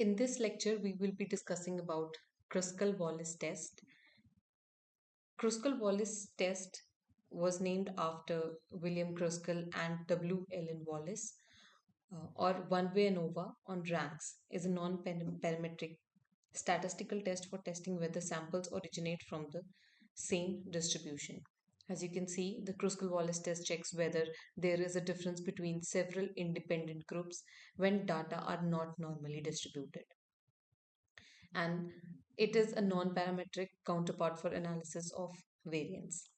In this lecture, we will be discussing about Kruskal-Wallis test. Kruskal-Wallis test was named after William Kruskal and W. Ellen Wallace, or one-way ANOVA on ranks, is a non-parametric statistical test for testing whether samples originate from the same distribution. As you can see, the Kruskal-Wallis test checks whether there is a difference between several independent groups when data are not normally distributed. And it is a non-parametric counterpart for analysis of variance.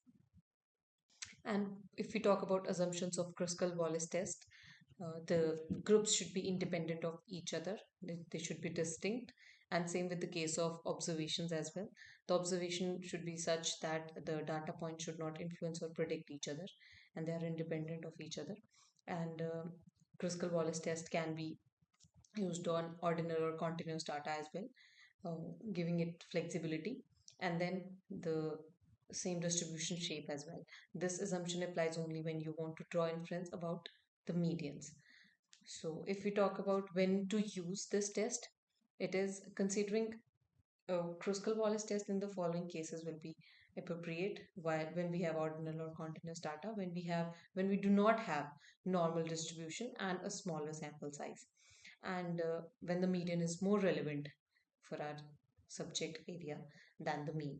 And if we talk about assumptions of Kruskal-Wallis test, the groups should be independent of each other. They should be distinct. And same with the case of observations as well. The observation should be such that the data points should not influence or predict each other, and they are independent of each other. And Kruskal-Wallis test can be used on ordinal or continuous data as well, giving it flexibility, and then the same distribution shape as well. This assumption applies only when you want to draw inference about the medians. So if we talk about when to use this test, it is considering Kruskal-Wallis test in the following cases will be appropriate while when we have ordinal or continuous data, when we do not have normal distribution and a smaller sample size, and when the median is more relevant for our subject area than the mean.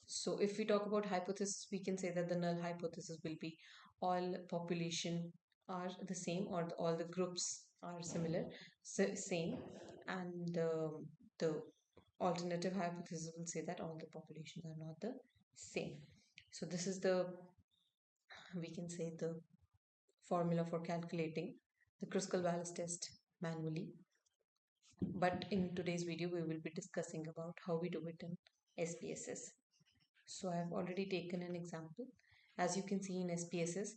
So if we talk about hypothesis, we can say that the null hypothesis will be all population are the same, or all the groups are similar, same, and the alternative hypothesis will say that all the populations are not the same. So this is the, we can say, the formula for calculating the Kruskal-Wallis test manually. But in today's video, we will be discussing about how we do it in SPSS. So I have already taken an example. As you can see in SPSS,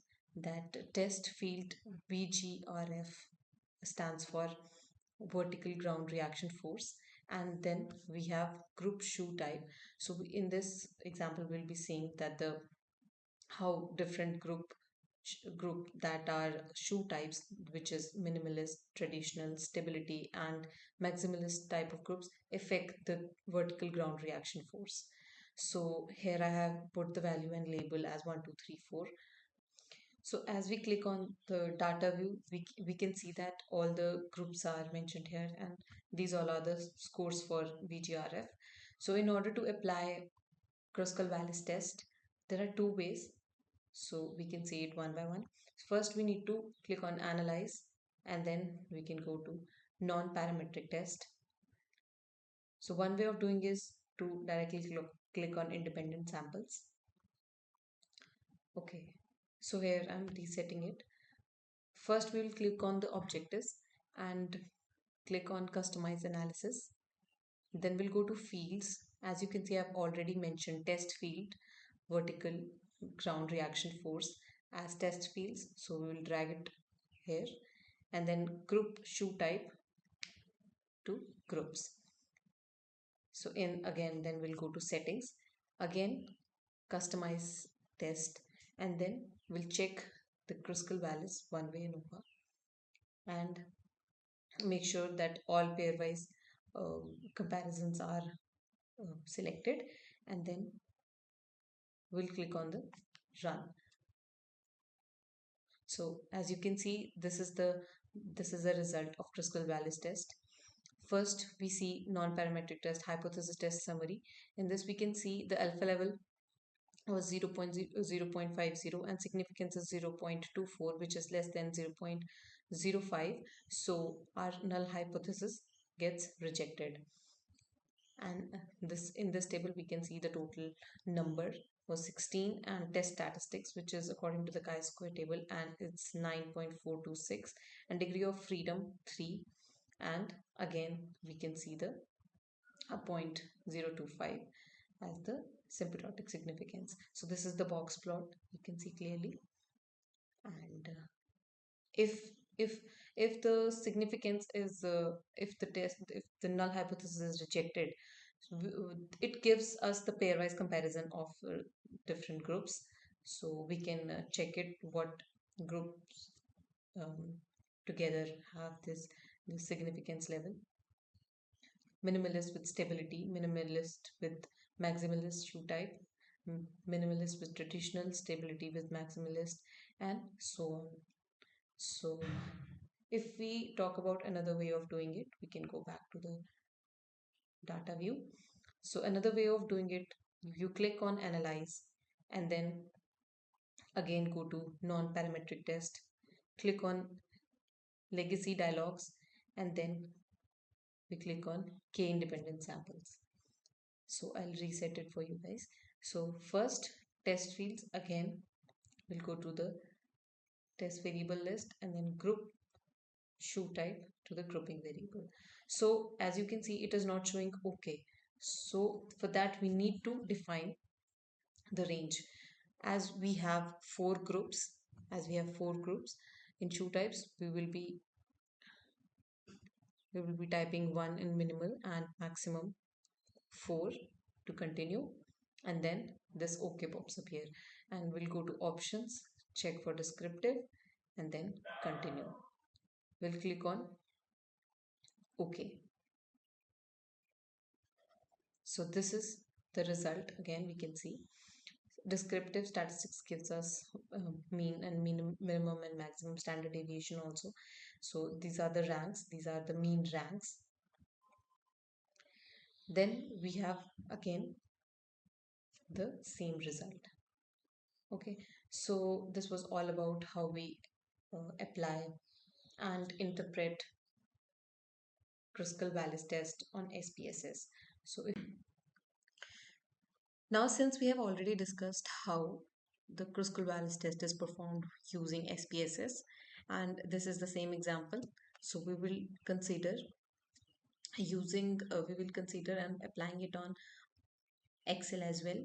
that test field VGRF stands for vertical ground reaction force, and then we have group shoe type. So in this example, we'll be seeing that the how different group that are shoe types, which is minimalist, traditional, stability, and maximalist type of groups, affect the vertical ground reaction force. So here I have put the value and label as 1, 2, 3, 4. So as we click on the data view, we can see that all the groups are mentioned here, and these all are the scores for VGRF. So in order to apply Kruskal-Wallis test, there are two ways. So we can see it one by one. First, we need to click on analyze, and then we can go to non-parametric test. So one way of doing is to directly click on independent samples. Okay, so here I'm resetting it. First, we will click on the objectives and click on customize analysis. Then we'll go to fields. As you can see, I've already mentioned test field, vertical ground reaction force as test fields. So we will drag it here, and then group shoe type to groups. So in again, then we'll go to settings, again customize test, and then we'll check the Kruskal-Wallis one-way ANOVA and make sure that all pairwise comparisons are selected, and then we'll click on the run. So as you can see, this is the result of Kruskal-Wallis test. First, we see non-parametric test, hypothesis test summary. In this, we can see the alpha level was 0.50 and significance is 0.24, which is less than 0.05. So our null hypothesis gets rejected. And this, in this table, we can see the total number was 16, and test statistics, which is according to the chi-square table, and it's 9.426, and degree of freedom 3, and again we can see the 0.025 as the symptomatic significance. So this is the box plot, you can see clearly. And if the significance is if the null hypothesis is rejected, it gives us the pairwise comparison of different groups, so we can check it what groups together have this the significance level, minimalist with stability, minimalist with maximalist shoe type, minimalist with traditional, stability with maximalist, and so on. So, if we talk about another way of doing it, we can go back to the data view. So, another way of doing it, you click on analyze and then again go to non-parametric test, click on legacy dialogues, and then we click on k independent samples. So I'll reset it for you guys. So first test fields, again we'll go to the test variable list and then group shoe type to the grouping variable. So as you can see, it is not showing okay. So for that we need to define the range. As we have four groups in shoe types, we will be typing 1 in minimal and maximum 4 to continue, and then this OK pops up here, and we'll go to options, check for descriptive, and then continue. We'll click on OK. So this is the result. Again, we can see descriptive statistics gives us mean and minimum and maximum standard deviation also. So these are the ranks, these are the mean ranks. Then we have again the same result. Okay, so this was all about how we apply and interpret Kruskal-Wallis test on SPSS. So now, since we have already discussed how the Kruskal-Wallis test is performed using SPSS, and this is the same example, so we will consider and applying it on Excel as well.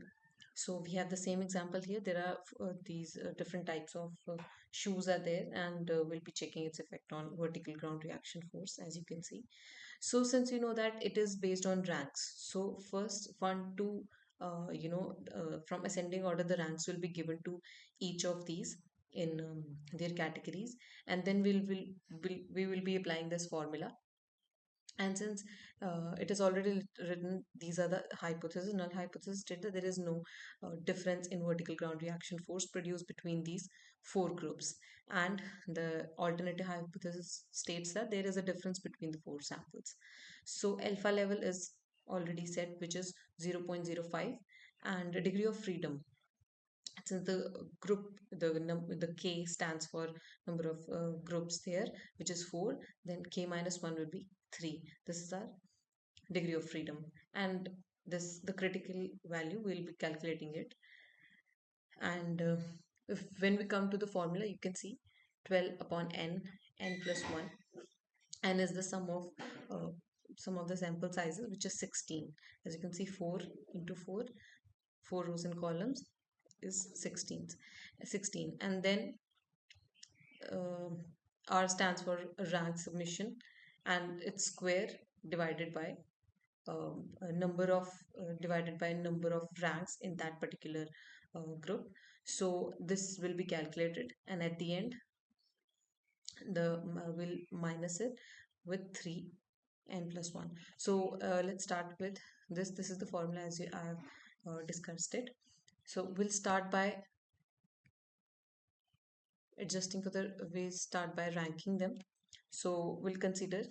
So we have the same example here. There are these different types of shoes are there, and we'll be checking its effect on vertical ground reaction force, as you can see. So since you know that it is based on ranks, so first one to from ascending order, the ranks will be given to each of these in their categories, and then we will be applying this formula. And since it is already written, these are the hypothesis. Null hypothesis state that there is no difference in vertical ground reaction force produced between these four groups. And the alternative hypothesis states that there is a difference between the four samples. So alpha level is already set, which is 0.05, and degree of freedom, since the k stands for number of groups there, which is 4, then k minus 1 will be 3. This is our degree of freedom, and this the critical value, we'll be calculating it. And if when we come to the formula, you can see 12 upon n plus 1, n is the sum of the sample sizes, which is 16. As you can see, 4 into 4 rows and columns is 16. And then uh, R stands for rank submission, and it's square divided by divided by number of ranks in that particular group. So this will be calculated, and at the end the will minus it with 3 n plus 1. So let's start with this is the formula as I have discussed it. So we'll start by adjusting for the we start by ranking them. So we'll consider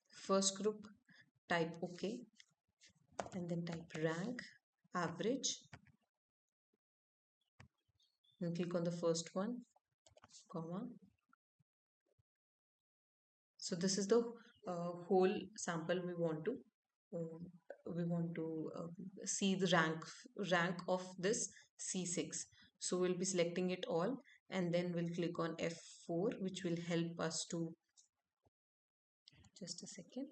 first group, type OK, and then type rank average, and click on the first one, comma. So this is the whole sample see the rank of this C6. So we'll be selecting it all, and then we'll click on F4, which will help us to, just a second,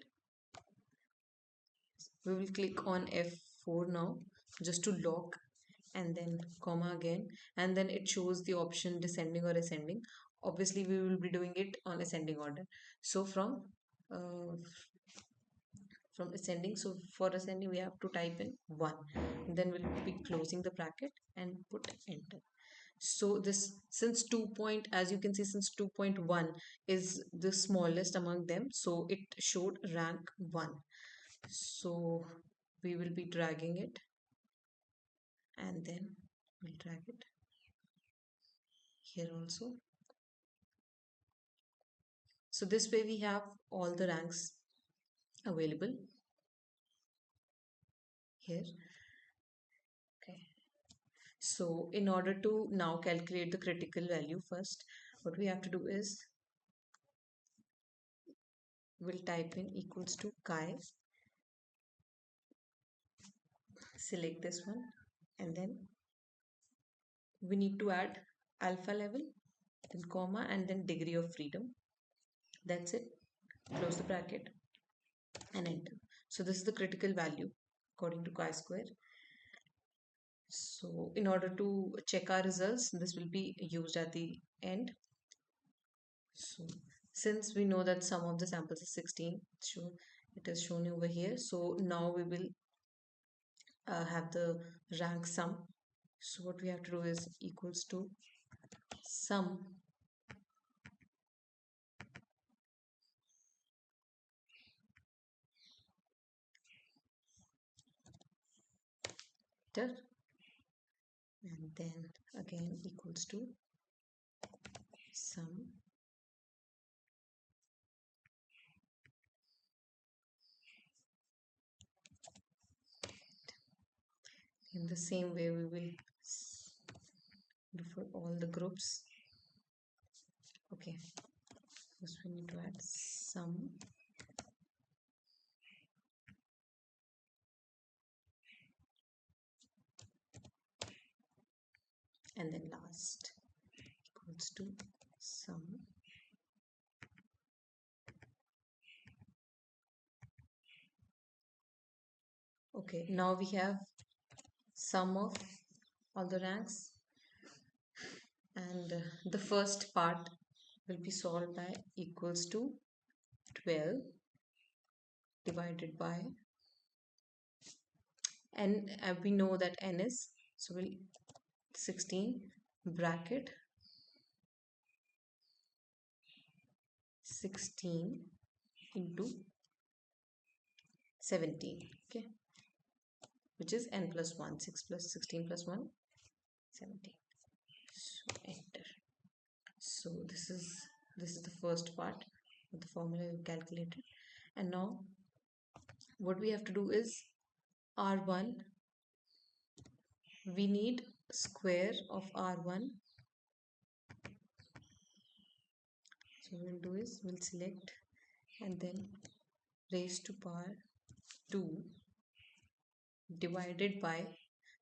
we will click on F4 now, just to lock, and then comma again, and then it shows the option descending or ascending. Obviously we will be doing it on ascending order. So uh, from ascending, so for ascending we have to type in 1, and then we'll be closing the bracket and put enter. So this, since 2 point, as you can see, since 2.1 is the smallest among them, so it showed rank 1. So we will be dragging it, and then we'll drag it here also. So this way we have all the ranks available here. Okay. So in order to now calculate the critical value first, what we have to do is we'll type in equals to chi, select this one, and then we need to add alpha level, then comma, and then degree of freedom. That's it. Close the bracket and enter. So this is the critical value according to chi-square. So in order to check our results, this will be used at the end. So since we know that sum of the samples is 16, so it is shown over here. So now we will have the rank sum. So what we have to do is equals to sum and then again equals to sum in the same way we will do for all the groups. Okay, first we need to add sum and then last equals to sum okay. Now we have sum of all the ranks, and the first part will be solved by equals to 12 divided by n. We know that n is, so we'll 16 bracket 16 into 17, okay, which is n plus 1. 6 plus 16 plus 1, 17. So enter. So this is the first part of the formula we calculated, and now what we have to do is r1, we need square of r1. So what we'll do is we'll select and then raised to power 2 divided by,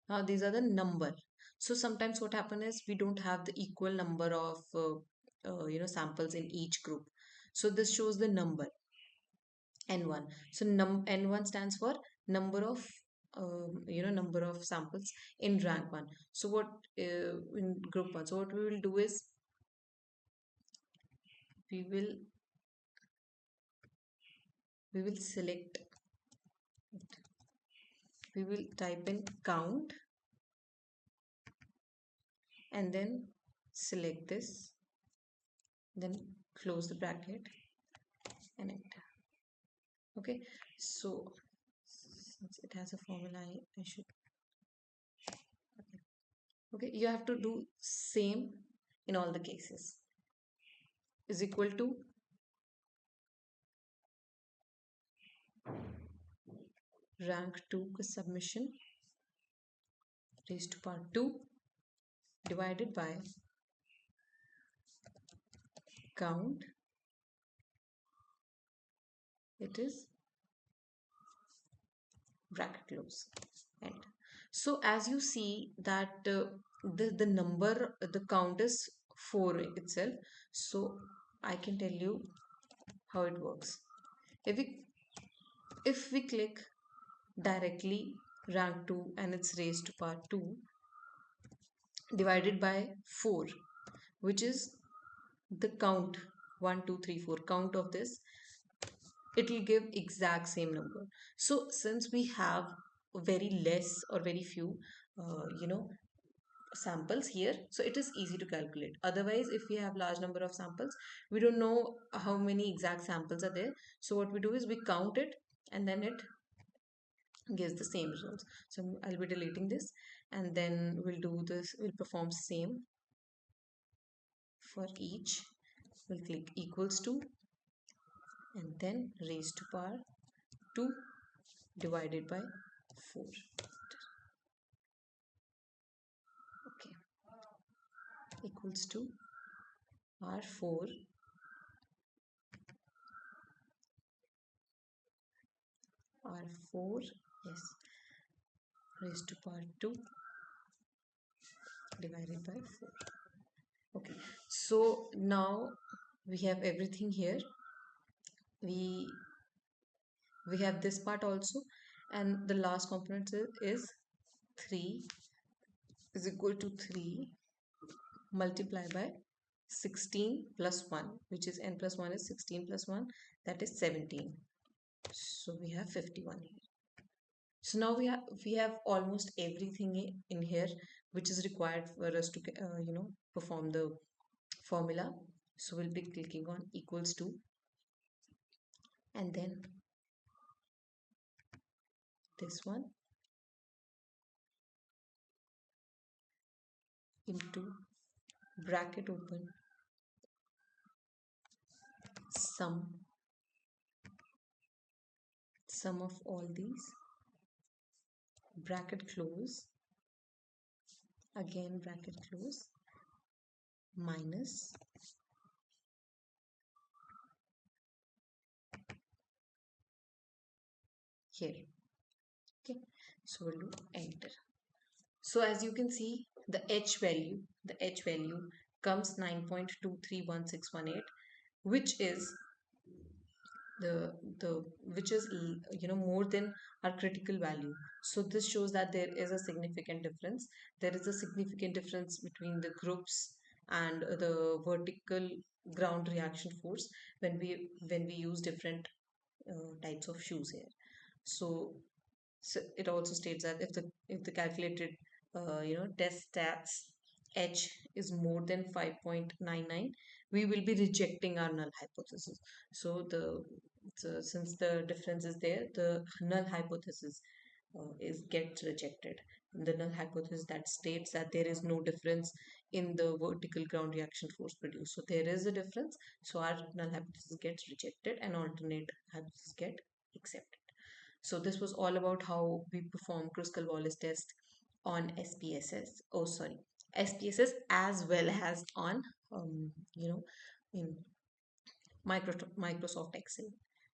now these are the number. So sometimes what happen is we don't have the equal number of samples in each group, so this shows the number n1. So n1 stands for number of number of samples in rank 1. So what in group 1, so what we will do is we will select, we will type in count and then select this, then close the bracket and enter. Okay, so since it has a formula, I should, okay, you have to do same in all the cases. Is equal to rank 2 submission raised to power 2 divided by count, it is bracket close, and so as you see that the number, the count is 4 itself. So I can tell you how it works. If we click directly rank 2 and it's raised to power 2 divided by 4, which is the count 1 2 3 4 count of this, it will give exact same number. So since we have very less or very few samples here, so it is easy to calculate. Otherwise, if we have large number of samples, we don't know how many exact samples are there. So what we do is we count it, and then it gives the same results. So I'll be deleting this, and then we'll do this, we'll perform same for each. We'll click equals to, and then raised to power 2 divided by 4. Okay, equals to R4 R4, yes, raised to power 2 divided by 4. Okay, so now we have everything here. We we have this part also, and the last component is 3 is equal to 3 multiplied by 16 plus 1, which is n plus 1 is 16 plus 1, that is 17. So we have 51 here. So now we have almost everything in here which is required for us to perform the formula. So we'll be clicking on equals to, and then this one into bracket open sum of all these, bracket close, again bracket close, minus here. Okay, so we'll do enter. So as you can see, the H value comes 9.231618, which is the which is more than our critical value. So this shows that there is a significant difference. There is a significant difference between the groups and the vertical ground reaction force when we use different types of shoes here. So it also states that if the calculated test stats H is more than 5.99, we will be rejecting our null hypothesis. So since the difference is there, the null hypothesis is gets rejected. The null hypothesis that states that there is no difference in the vertical ground reaction force produced. So there is a difference. So our null hypothesis gets rejected and alternate hypothesis get accepted. So this was all about how we perform Kruskal-Wallis test on SPSS. Oh, sorry, SPSS as well as on in Microsoft Excel.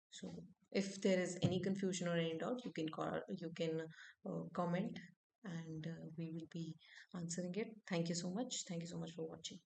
So if there is any confusion or any doubt, you can comment, and we will be answering it. Thank you so much. Thank you so much for watching.